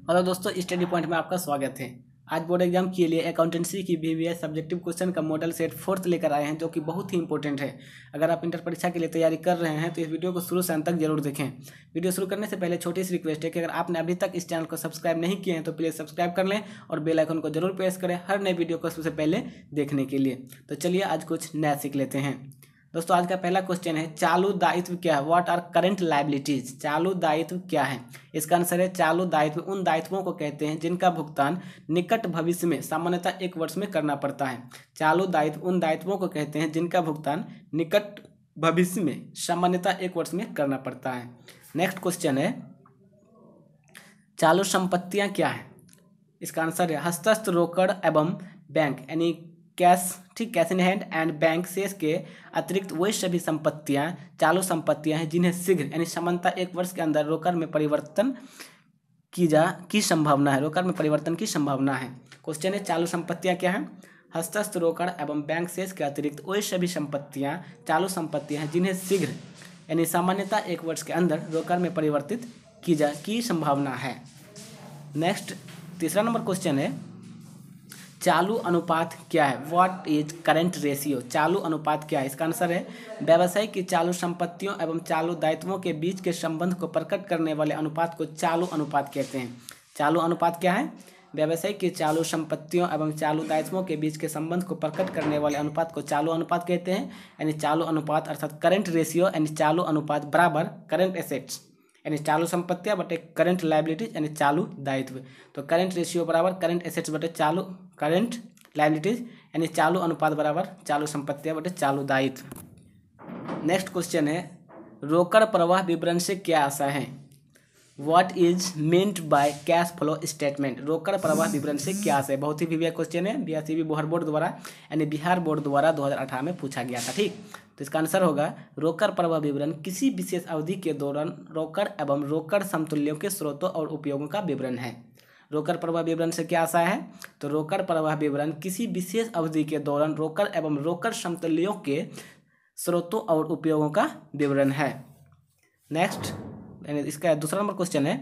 Hello दोस्तों, study point में आपका स्वागत है। आज बोर्ड एग्जाम के लिए अकाउंटेंसी की बीवीएस सब्जेक्टिव क्वेश्चन का मॉडल सेट 4th लेकर आए हैं, जो कि बहुत ही इंपॉर्टेंट है। अगर आप इंटर परीक्षा के लिए तैयारी कर रहे हैं तो इस वीडियो को शुरू से अंत तक जरूर देखें। वीडियो शुरू करने से पहले छोटी सी रिक्वेस्ट है कि अगर आपने अभी तक इस चैनल को सब्सक्राइब नहीं किए हैं तो प्लीज़ सब्सक्राइब कर लें और बेल आइकन को जरूर प्रेस करें हर नए वीडियो को सबसे पहले देखने के लिए। तो चलिए आज कुछ नया सीख लेते हैं। दोस्तों, आज का पहला क्वेश्चन है, चालू दायित्व क्या है? What are current liabilities? चालू दायित्व क्या है? इसका आंसर है, चालू दायित्व उन दायित्वों को कहते हैं जिनका भुगतान निकट भविष्य में सामान्यतः 1 वर्ष में करना पड़ता है। चालू दायित्व उन दायित्वों को कहते हैं जिनका भुगतान निकट भविष्य में सामान्यतः 1 वर्ष में करना पड़ता है। नेक्स्ट क्वेश्चन है, चालू संपत्तियां क्या है? इसका आंसर है, हस्तस्थ रोकड़ एवं बैंक यानी कैश, ठीक, cash in hand and bank शेष के अतिरिक्त वही सभी संपत्तियां चालू संपत्तियां हैं जिन्हें शीघ्र यानी सामान्यतः 1 वर्ष के अंदर रोकड़ में परिवर्तन की संभावना है। रोकड़ में परिवर्तन की संभावना है। क्वेश्चन है, चालू संपत्तियां क्या हैं? हस्तस्थ रोकड़ एवं बैंक शेष के अतिरिक्त वही सभी संपत्तियां चालू संपत्तियां हैं जिन्हें शीघ्र यानी सामान्यतः 1 वर्ष के अंदर रोकड़ में परिवर्तित की संभावना है। नेक्स्ट, तीसरा नंबर क्वेश्चन है, चालू अनुपात क्या है? What is current ratio? चालू अनुपात क्या है? इसका आंसर है, व्यवसाय की चालू संपत्तियों एवं चालू दायित्वों के बीच के संबंध को प्रकट करने वाले अनुपात को चालू अनुपात कहते हैं। चालू अनुपात क्या है? व्यवसाय की चालू संपत्तियों एवं चालू दायित्वों के बीच के संबंध को प्रकट करने वाले अनुपात को चालू अनुपात कहते हैं। यानी चालू अनुपात अर्थात करेंट रेशियो यानी चालू अनुपात बराबर करेंट एसेट्स यानी चालू संपत्तियां बटे करंट लायबिलिटीज यानी चालू दायित्व। तो करंट रेशियो बराबर करंट एसेट्स बटे चालू करंट लायबिलिटीज यानी चालू अनुपात बराबर चालू संपत्तियां बटे चालू दायित्व। नेक्स्ट क्वेश्चन है, रोकड़ प्रवाह विवरण से क्या आशा है? What is meant by cash flow statement? रोकड़ प्रवाह विवरण से क्या आशा है? बहुत ही विवेक क्वेश्चन है, बीआरसीबी बोहर बोर्ड द्वारा यानी बिहार बोर्ड द्वारा 2018 में पूछा गया था। ठीक, तो इसका आंसर होगा, रोकड़ प्रवाह विवरण किसी विशेष अवधि के दौरान रोकड़ एवं रोकड़ समतुल्यों के स्रोतों और उपयोगों का विवरण है। रोकड़ प्रवाह विवरण से क्या आशा है? तो रोकड़ प्रवाह विवरण किसी विशेष अवधि के दौरान रोकड़ एवं रोकड़ समतुल्यों के स्रोतों और उपयोगों का विवरण है। नेक्स्ट, इसका दूसरा नंबर क्वेश्चन है,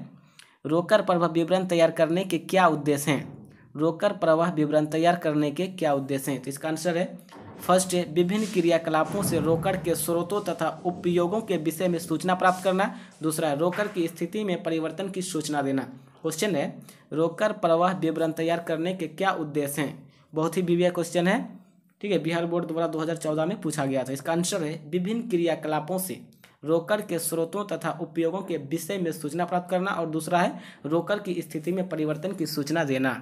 रोकड़ प्रवाह विवरण तैयार करने के क्या उद्देश्य हैं? रोकड़ प्रवाह विवरण तैयार करने के क्या उद्देश्य हैं? तो इसका आंसर है, फर्स्ट है, विभिन्न क्रियाकलापों से रोकड़ के स्रोतों तथा उपयोगों के विषय में सूचना प्राप्त करना। दूसरा है, रोकड़ की स्थिति में परिवर्तन की सूचना देना। क्वेश्चन है, रोकड़ प्रवाह विवरण तैयार करने के क्या उद्देश्य हैं? बहुत ही विवेक क्वेश्चन है, ठीक है, बिहार बोर्ड द्वारा 2014 में पूछा गया था। इसका आंसर है, विभिन्न क्रियाकलापों से रोकड़ के स्रोतों तथा उपयोगों के विषय में सूचना प्राप्त करना और दूसरा है, रोकड़ की स्थिति में परिवर्तन की सूचना देना।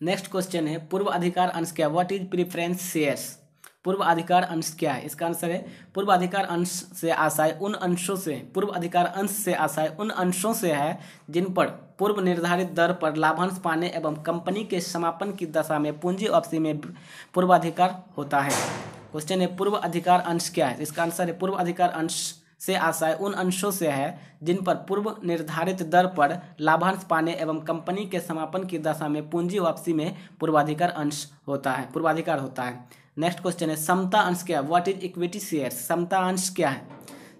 नेक्स्ट क्वेश्चन है, पूर्व अधिकार अंश क्या? What is preference shares? पूर्व अधिकार अंश क्या है? इसका आंसर है, पूर्व अधिकार अंश से आशय उन अंशों से पूर्व अधिकार अंश से आशय उन अंशों से है जिन पर पूर्व निर्धारित दर पर लाभांश पाने एवं कंपनी के समापन की दशा में पूंजी वापसी में पूर्वाधिकार होता है। क्वेश्चन है, पूर्व अधिकार अंश क्या है? इसका आंसर है, पूर्व अधिकार अंश से आशय उन अंशों से है जिन पर पूर्व निर्धारित दर पर लाभांश पाने एवं कंपनी के समापन की दशा में पूंजी वापसी में पूर्वाधिकार होता है। नेक्स्ट क्वेश्चन है, समता अंश क्या है? What is equity shares? समता अंश क्या है?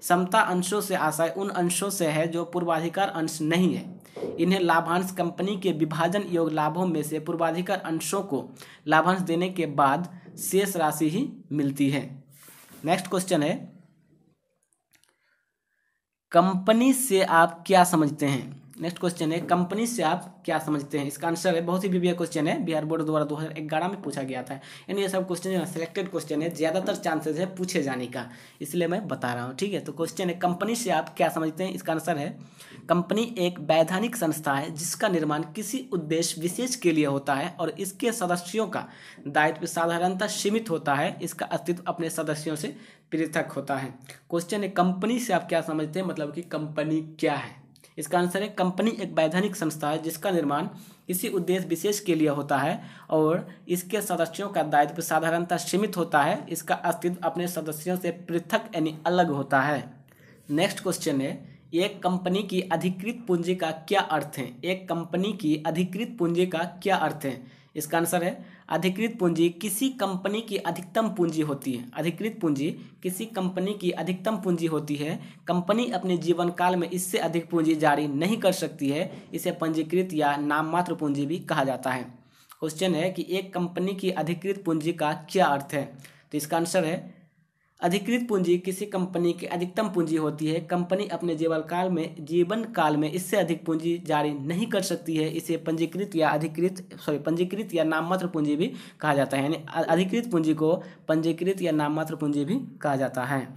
समता अंशों से आशय उन अंशों से है जो पूर्वाधिकार अंश नहीं है। इन्हें लाभांश कंपनी के विभाजन योग्य लाभों में से पूर्वाधिकार अंशों को लाभांश देने के बाद शेष राशि ही मिलती है। नेक्स्ट क्वेश्चन है, कंपनी से आप क्या समझते हैं? नेक्स्ट क्वेश्चन है, कंपनी से आप क्या समझते हैं? इसका आंसर है, बहुत ही विवेक क्वेश्चन है, बिहार बोर्ड द्वारा 2011 में पूछा गया था। यानी ये सब क्वेश्चन सिलेक्टेड क्वेश्चन है, ज़्यादातर चांसेस है पूछे जाने का, इसलिए मैं बता रहा हूँ। ठीक है, तो क्वेश्चन है, कंपनी से आप क्या समझते हैं? इसका आंसर है, कंपनी एक वैधानिक संस्था है जिसका निर्माण किसी उद्देश्य विशेष के लिए होता है और इसके सदस्यों का दायित्व साधारणतः सीमित होता है। इसका अस्तित्व अपने सदस्यों से पृथक होता है। क्वेश्चन है, कंपनी से आप क्या समझते हैं, मतलब कि कंपनी क्या है? इसका आंसर है, कंपनी एक वैधानिक संस्था है जिसका निर्माण किसी उद्देश्य विशेष के लिए होता है और इसके सदस्यों का दायित्व साधारणतः सीमित होता है। इसका अस्तित्व अपने सदस्यों से पृथक यानी अलग होता है। नेक्स्ट क्वेश्चन है, एक कंपनी की अधिकृत पूंजी का क्या अर्थ है? एक कंपनी की अधिकृत पूंजी का क्या अर्थ है? इसका आंसर है अधिकृत पूंजी किसी कंपनी की अधिकतम पूंजी होती है। अधिकृत पूंजी किसी कंपनी की अधिकतम पूंजी होती है। कंपनी अपने जीवन काल में इससे अधिक पूंजी जारी नहीं कर सकती है। इसे पंजीकृत या नाममात्र पूंजी भी कहा जाता है। क्वेश्चन है कि एक कंपनी की अधिकृत पूंजी का क्या अर्थ है। तो इसका आंसर है अधिकृत पूंजी किसी कंपनी की अधिकतम पूंजी होती है। कंपनी अपने जीवन काल में इससे अधिक पूंजी जारी नहीं कर सकती है। इसे पंजीकृत या नाममात्र पूंजी भी कहा जाता है। यानी अधिकृत पूंजी को पंजीकृत या नाममात्र पूंजी भी कहा जाता है।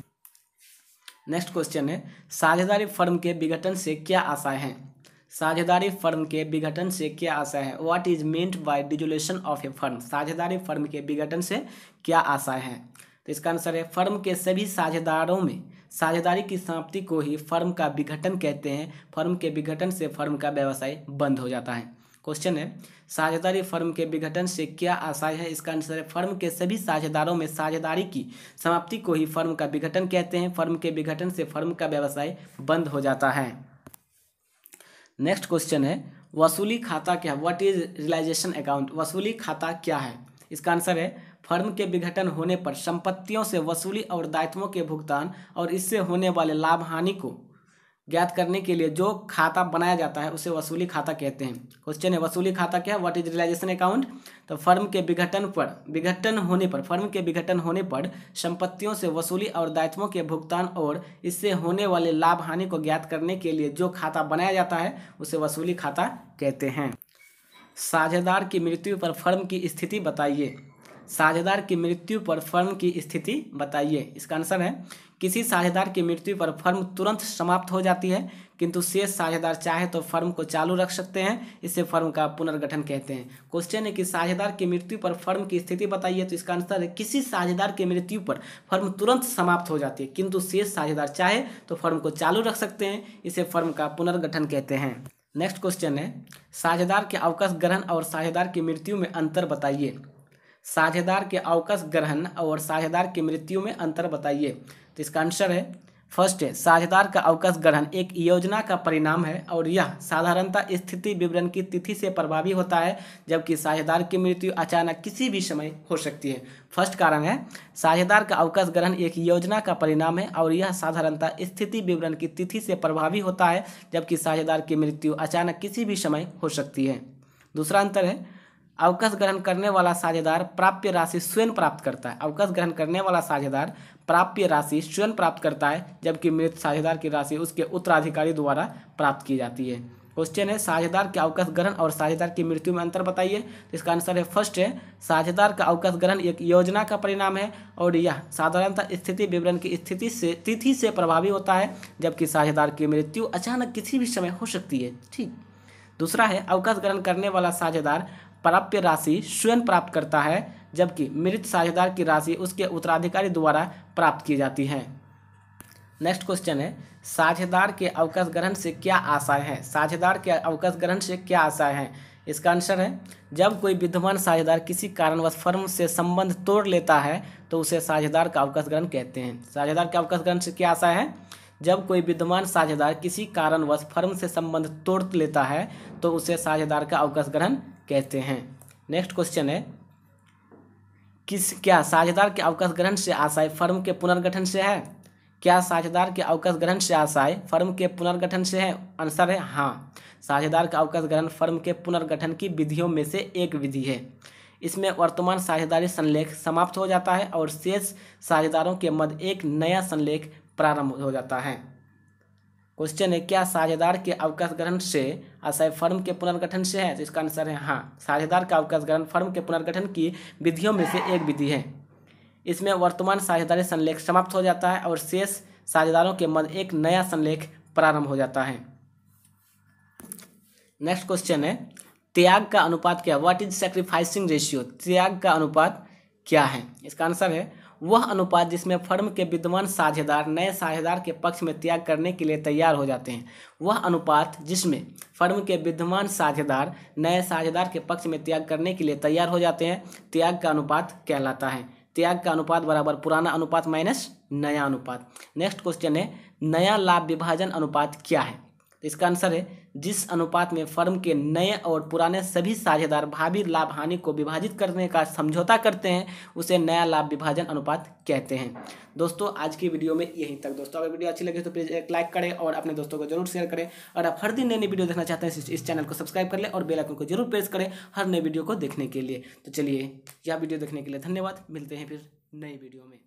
नेक्स्ट क्वेश्चन है साझेदारी फर्म के विघटन से क्या आशय है। साझेदारी फर्म के विघटन से क्या आशय है। What is meant by dissolution of A firm. साझेदारी फर्म के विघटन से क्या आशय है। तो इसका आंसर है फर्म के सभी साझेदारों में साझेदारी की समाप्ति को ही फर्म का विघटन कहते हैं। फर्म के विघटन से फर्म का व्यवसाय बंद हो जाता है। क्वेश्चन है साझेदारी फर्म के विघटन से क्या आशय है। इसका आंसर है फर्म के सभी साझेदारों में साझेदारी की समाप्ति को ही फर्म का विघटन कहते हैं। फर्म के विघटन से फर्म का व्यवसाय बंद हो जाता है। नेक्स्ट क्वेश्चन है वसूली खाता क्या। What is realisation account. वसूली खाता क्या है। इसका आंसर है फर्म के विघटन होने पर संपत्तियों से वसूली और दायित्वों के भुगतान और इससे होने वाले लाभ हानि को ज्ञात करने के लिए जो खाता बनाया जाता है उसे वसूली खाता कहते हैं। क्वेश्चन है वसूली खाता क्या है। What is realisation account. तो फर्म के विघटन होने पर संपत्तियों से वसूली और दायित्वों के भुगतान और इससे होने वाले लाभ हानि को ज्ञात करने के लिए जो खाता बनाया जाता है उसे वसूली खाता कहते हैं। साझेदार की मृत्यु पर फर्म की स्थिति बताइए। साझेदार की मृत्यु पर फर्म की स्थिति बताइए। इसका आंसर है किसी साझेदार की मृत्यु पर फर्म तुरंत समाप्त हो जाती है, किंतु शेष साझेदार चाहे तो फर्म को चालू रख सकते हैं। इसे फर्म का पुनर्गठन कहते हैं। क्वेश्चन है कि साझेदार की मृत्यु पर फर्म की स्थिति बताइए। तो इसका आंसर है किसी साझेदार की मृत्यु पर फर्म तुरंत समाप्त हो जाती है, किंतु शेष साझेदार चाहे तो फर्म को चालू रख सकते हैं। इसे फर्म का पुनर्गठन कहते हैं। नेक्स्ट क्वेश्चन है साझेदार के अवकाश ग्रहण और साझेदार की मृत्यु में अंतर बताइए। साझेदार के अवकाश ग्रहण और साझेदार की मृत्यु में अंतर बताइए। तो इसका आंसर है फर्स्ट है साझेदार का अवकाश ग्रहण एक योजना का परिणाम है और यह साधारणतः स्थिति विवरण की तिथि से प्रभावी होता है, जबकि साझेदार की मृत्यु अचानक किसी भी समय हो सकती है। फर्स्ट कारण है साझेदार का अवकाश ग्रहण एक योजना का परिणाम है और यह साधारणतः स्थिति विवरण की तिथि से प्रभावी होता है, जबकि साझेदार की मृत्यु अचानक किसी भी समय हो सकती है। दूसरा अंतर है अवकाश ग्रहण करने वाला साझेदार प्राप्य राशि स्वयं प्राप्त करता है। अवकाश ग्रहण करने वाला साझेदार प्राप्य राशि स्वयं प्राप्त करता है, जबकि मृत साझेदार की राशि उसके उत्तराधिकारी द्वारा प्राप्त की जाती है। क्वेश्चन है साझेदार के अवकाश ग्रहण और साझेदार की मृत्यु में अंतर बताइए। तो इसका आंसर है फर्स्ट है साझेदार का अवकाश ग्रहण एक योजना का परिणाम है और यह साधारणतः स्थिति विवरण की तिथि से प्रभावी होता है, जबकि साझेदार की मृत्यु अचानक किसी भी समय हो सकती है। ठीक। दूसरा है अवकाश ग्रहण करने वाला साझेदार प्राप्य राशि स्वयं प्राप्त करता है, जबकि मृत साझेदार की राशि उसके उत्तराधिकारी द्वारा प्राप्त की जाती है। नेक्स्ट क्वेश्चन है साझेदार के अवकाश ग्रहण से क्या आशय है। साझेदार के अवकाश ग्रहण से क्या आशय है। इसका आंसर है जब कोई विद्यमान साझेदार किसी कारणवश फर्म से संबंध तोड़ लेता है तो उसे साझेदार का अवकाश ग्रहण कहते हैं। साझेदार के अवकाश ग्रहण से क्या आशय है। जब कोई विद्यमान साझेदार किसी कारणवश फर्म से संबंध तोड़ लेता है तो उसे साझेदार का अवकाश ग्रहण कहते हैं। नेक्स्ट क्वेश्चन है क्या साझेदार के अवकाश ग्रहण से आशय फर्म के पुनर्गठन से है। क्या साझेदार के अवकाश ग्रहण से आशय फर्म के पुनर्गठन से है। आंसर है हाँ। साझेदार का अवकाश ग्रहण फर्म के पुनर्गठन की विधियों में से एक विधि है। इसमें वर्तमान साझेदारी संलेख समाप्त हो जाता है और शेष साझेदारों के मध्य एक नया संलेख प्रारंभ हो जाता है। क्वेश्चन है क्या साझेदार के अवकाश ग्रहण से आशय फर्म के पुनर्गठन से है। तो इसका आंसर है हाँ। साझेदार का अवकाश ग्रहण फर्म के पुनर्गठन की विधियों में से एक विधि है। इसमें वर्तमान साझेदारी संलेख समाप्त हो जाता है और शेष साझेदारों के मध्य एक नया संलेख प्रारंभ हो जाता है। नेक्स्ट क्वेश्चन है त्याग का अनुपात क्या। What is sacrificing ratio. त्याग का अनुपात क्या है। इसका आंसर है वह अनुपात जिसमें फर्म के विद्यमान साझेदार नए साझेदार के पक्ष में त्याग करने के लिए तैयार हो जाते हैं। वह अनुपात जिसमें फर्म के विद्यमान साझेदार नए साझेदार के पक्ष में त्याग करने के लिए तैयार हो जाते हैं त्याग का अनुपात कहलाता है। त्याग का अनुपात बराबर पुराना अनुपात माइनस नया अनुपात। नेक्स्ट क्वेश्चन है नया लाभ विभाजन अनुपात क्या है। तो इसका आंसर है जिस अनुपात में फर्म के नए और पुराने सभी साझेदार भावी लाभ हानि को विभाजित करने का समझौता करते हैं उसे नया लाभ विभाजन अनुपात कहते हैं। दोस्तों आज की वीडियो में यहीं तक। दोस्तों अगर वीडियो अच्छी लगे तो प्लीज़ एक लाइक करें और अपने दोस्तों को जरूर शेयर करें, और आप हर दिन नई नई वीडियो देखना चाहते हैं इस चैनल को सब्सक्राइब कर लें और बेल आइकन को जरूर प्रेस करें हर नई वीडियो को देखने के लिए। तो चलिए यह वीडियो देखने के लिए धन्यवाद, मिलते हैं फिर नई वीडियो में।